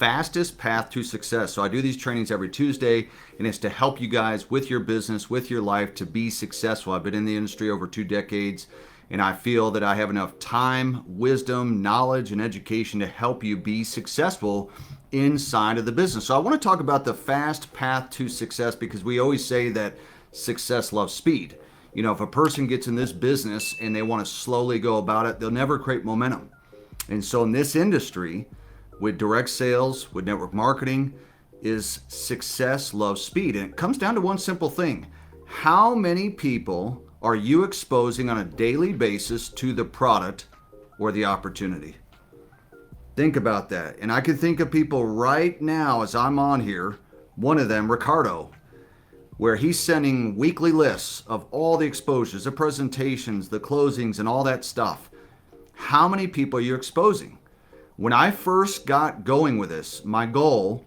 fastest path to success. So I do these trainings every Tuesday, and it's to help you guys with your business, with your life, to be successful. I've been in the industry over 2 decades, and I feel that I have enough time, wisdom, knowledge, and education to help you be successful inside of the business. So I want to talk about the fast path to success, because we always say that success loves speed. You know, if a person gets in this business and they want to slowly go about it, they'll never create momentum. And so in this industry, with direct sales, with network marketing, is success loves speed. And it comes down to one simple thing. How many people are you exposing on a daily basis to the product or the opportunity? Think about that. And I can think of people right now as I'm on here, one of them, Ricardo, where he's sending weekly lists of all the exposures, the presentations, the closings, and all that stuff. How many people are you exposing? When I first got going with this, my goal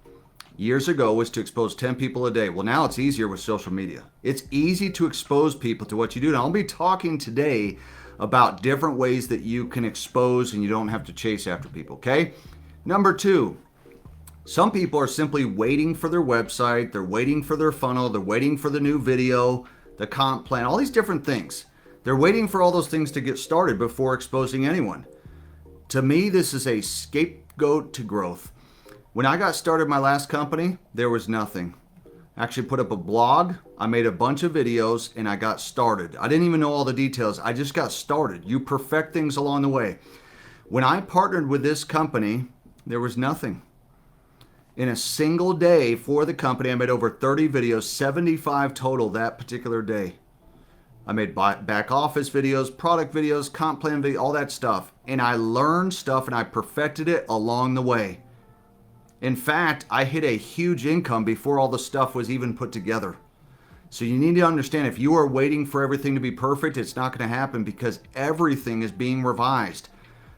years ago was to expose 10 people a day. Well, now it's easier with social media. It's easy to expose people to what you do. And I'll be talking today about different ways that you can expose and you don't have to chase after people, okay? Number 2, some people are simply waiting for their website, they're waiting for their funnel, they're waiting for the new video, the comp plan, all these different things. They're waiting for all those things to get started before exposing anyone. To me, this is a scapegoat to growth. When I got started my last company, there was nothing. I actually put up a blog, I made a bunch of videos, and I got started. I didn't even know all the details, I just got started. You perfect things along the way. When I partnered with this company, there was nothing. In a single day for the company, I made over 30 videos, 75 total that particular day. I made back office videos, product videos, comp plan videos, all that stuff. And I learned stuff and I perfected it along the way. In fact, I hit a huge income before all the stuff was even put together. So you need to understand, if you are waiting for everything to be perfect, it's not going to happen, because everything is being revised.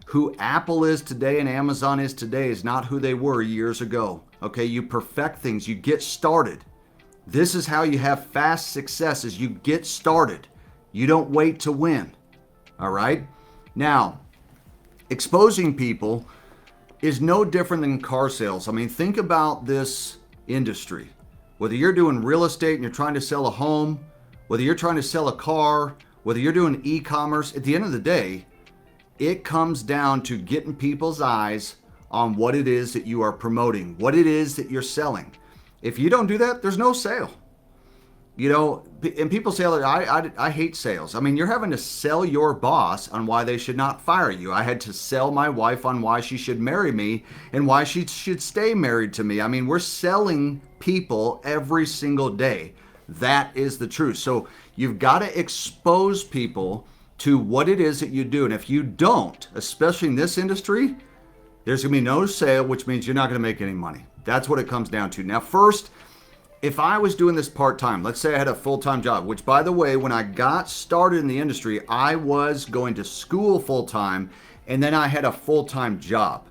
Who Apple is today and Amazon is today is not who they were years ago. Okay, you perfect things, you get started. This is how you have fast success, is you get started. You don't wait to win. All right? Now, exposing people is no different than car sales. I mean, think about this industry. Whether you're doing real estate and you're trying to sell a home, whether you're trying to sell a car, whether you're doing e-commerce, at the end of the day, it comes down to getting people's eyes on what it is that you are promoting, what it is that you're selling. If you don't do that, there's no sale. You know, and people say, I hate sales. I mean, you're having to sell your boss on why they should not fire you. I had to sell my wife on why she should marry me and why she should stay married to me. I mean, we're selling people every single day. That is the truth. So you've got to expose people to what it is that you do. And if you don't, especially in this industry, there's going to be no sale, which means you're not going to make any money. That's what it comes down to. Now, first, if I was doing this part-time, let's say I had a full-time job, which, by the way, when I got started in the industry, I was going to school full-time, and then I had a full-time job.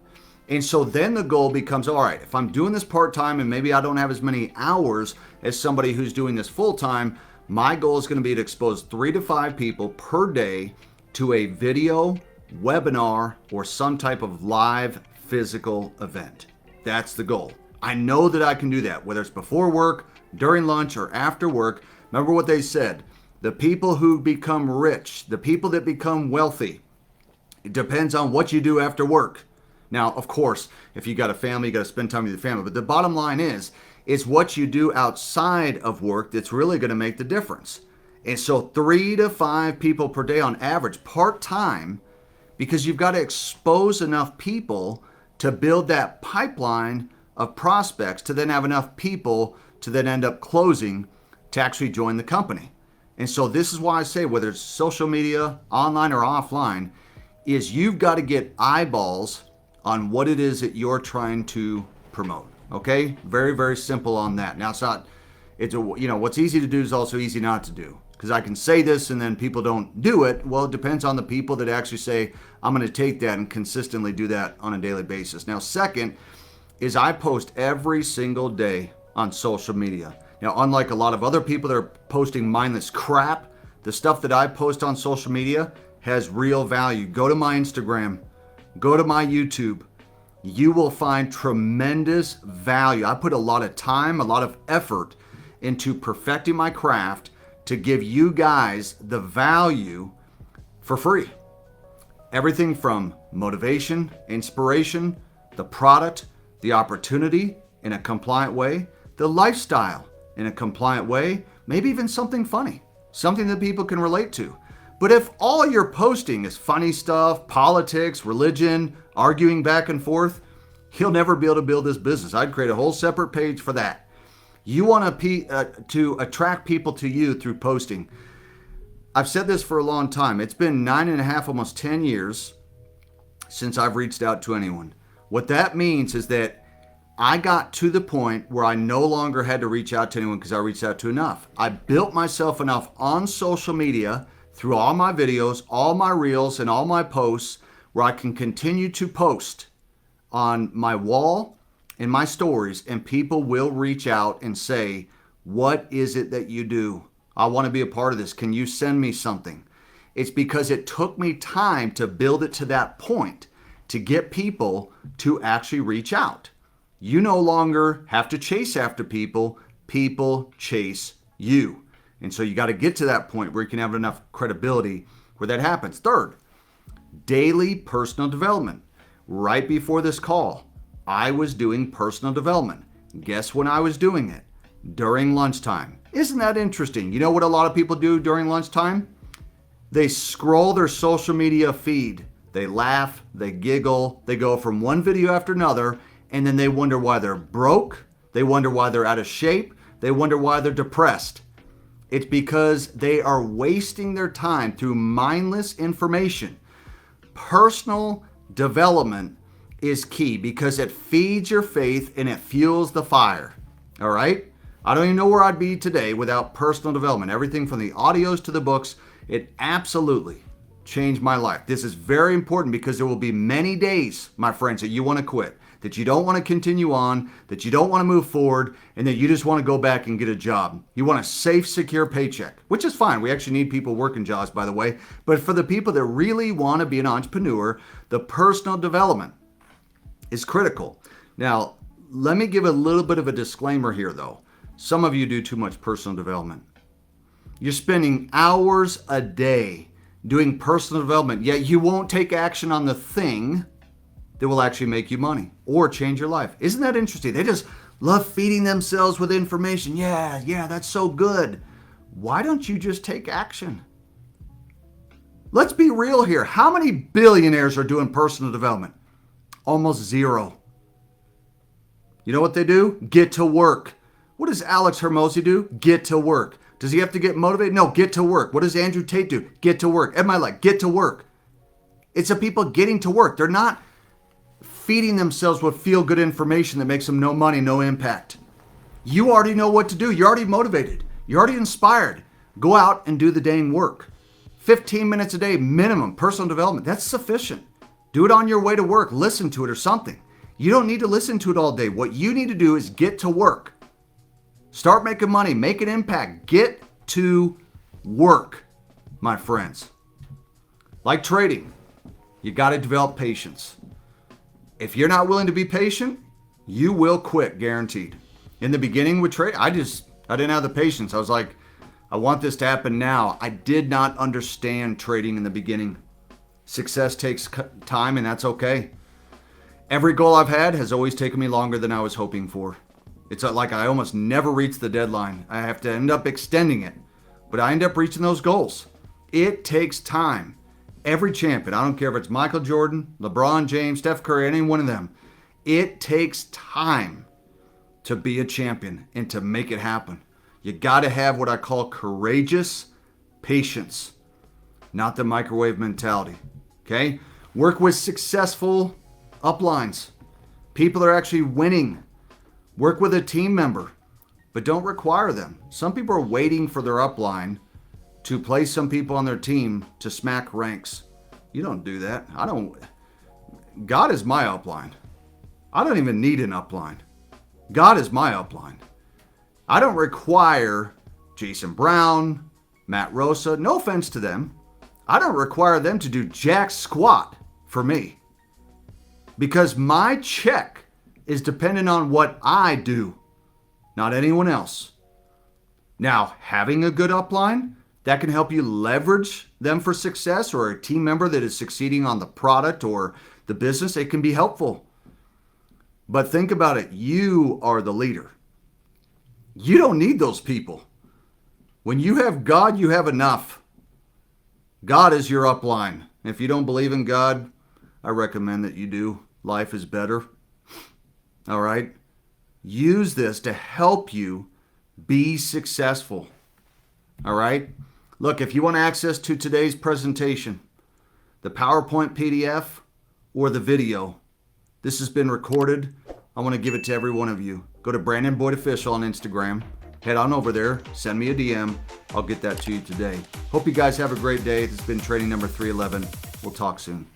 And so then the goal becomes, all right, if I'm doing this part-time and maybe I don't have as many hours as somebody who's doing this full-time, my goal is going to be to expose 3 to 5 people per day to a video, webinar, or some type of live physical event. That's the goal. I know that I can do that, whether it's before work, during lunch, or after work. Remember what they said, the people who become rich, the people that become wealthy, it depends on what you do after work. Now, of course, if you got a family, you got to spend time with your family. But the bottom line is, it's what you do outside of work that's really going to make the difference. And so 3 to 5 people per day on average, part-time, because you've got to expose enough people to build that pipeline of prospects to then have enough people to then end up closing to actually join the company. And so this is why I say, whether it's social media, online or offline, is you've got to get eyeballs on what it is that you're trying to promote. Okay? Very, very simple on that. Now, what's easy to do is also easy not to do. Because I can say this and then people don't do it. Well, it depends on the people that actually say, I'm going to take that and consistently do that on a daily basis. Now, second is I post every single day on social media. Now, unlike a lot of other people that are posting mindless crap, the stuff that I post on social media has real value. Go to my Instagram, go to my YouTube, you will find tremendous value. I put a lot of time, a lot of effort into perfecting my craft to give you guys the value for free. Everything from motivation, inspiration, the product, the opportunity in a compliant way, the lifestyle in a compliant way, maybe even something funny, something that people can relate to. But if all you're posting is funny stuff, politics, religion, arguing back and forth, you'll never be able to build this business. I'd create a whole separate page for that. You want to attract people to you through posting. I've said this for a long time. It's been 9.5, almost 10 years since I've reached out to anyone. What that means is that I got to the point where I no longer had to reach out to anyone because I reached out to enough. I built myself enough on social media through all my videos, all my reels, and all my posts where I can continue to post on my wall and my stories, and people will reach out and say, what is it that you do? I want to be a part of this. Can you send me something? It's because it took me time to build it to that point to get people to actually reach out. You no longer have to chase after people. People chase you. And so you got to get to that point where you can have enough credibility where that happens. Third, daily personal development. Right before this call, I was doing personal development. Guess when I was doing it? During lunchtime. Isn't that interesting? You know what a lot of people do during lunchtime? They scroll their social media feed. They laugh, they giggle, they go from one video after another, and then they wonder why they're broke. They wonder why they're out of shape. They wonder why they're depressed. It's because they are wasting their time through mindless information. Personal development is key because it feeds your faith and it fuels the fire. All right? I don't even know where I'd be today without personal development. Everything from the audios to the books, it absolutely changed my life. This is very important because there will be many days, my friends, that you want to quit, that you don't want to continue on, that you don't want to move forward, and that you just want to go back and get a job. You want a safe, secure paycheck, which is fine. We actually need people working jobs, by the way. But for the people that really want to be an entrepreneur, the personal development is critical. Now, let me give a little bit of a disclaimer here, though. Some of you do too much personal development. You're spending hours a day doing personal development, yet you won't take action on the thing that will actually make you money or change your life. Isn't that interesting? They just love feeding themselves with information. Yeah, that's so good. Why don't you just take action? Let's be real here. How many billionaires are doing personal development? Almost zero. You know what they do? Get to work. What does Alex Hormozi do? Get to work. Does he have to get motivated? No, get to work. What does Andrew Tate do? Get to work. Ed Mylett, get to work. It's the people getting to work. They're not feeding themselves with feel-good information that makes them no money, no impact. You already know what to do. You're already motivated. You're already inspired. Go out and do the dang work. 15 minutes a day minimum, personal development. That's sufficient. Do it on your way to work. Listen to it or something. You don't need to listen to it all day. What you need to do is get to work. Start making money. Make an impact. Get to work, my friends. Like trading, you got to develop patience. If you're not willing to be patient, you will quit, guaranteed. In the beginning with trade, I didn't have the patience. I was like, I want this to happen now. I did not understand trading in the beginning. Success takes time, and that's okay. Every goal I've had has always taken me longer than I was hoping for. It's like I almost never reach the deadline. I have to end up extending it, but I end up reaching those goals. It takes time. Every champion, I don't care if it's Michael Jordan, LeBron James, Steph Curry, any one of them, it takes time to be a champion and to make it happen. You got to have what I call courageous patience, not the microwave mentality. Okay? Work with successful uplines. People are actually winning. Work with a team member, but don't require them. Some people are waiting for their upline to place some people on their team to smack ranks. You don't do that. God is my upline. I don't even need an upline. God is my upline. I don't require Jason Brown, Matt Rosa, no offense to them. I don't require them to do jack squat for me. because my check is dependent on what I do, not anyone else. Now, having a good upline, that can help you leverage them for success, or a team member that is succeeding on the product or the business, it can be helpful. But think about it. You are the leader. You don't need those people. When you have God, you have enough. God is your upline. If you don't believe in God, I recommend that you do. Life is better. All right? Use this to help you be successful. All right? Look, if you want access to today's presentation, the PowerPoint PDF, or the video, this has been recorded. I want to give it to every one of you. Go to Brandon Boyd Official on Instagram. Head on over there. Send me a DM. I'll get that to you today. Hope you guys have a great day. This has been training number 311. We'll talk soon.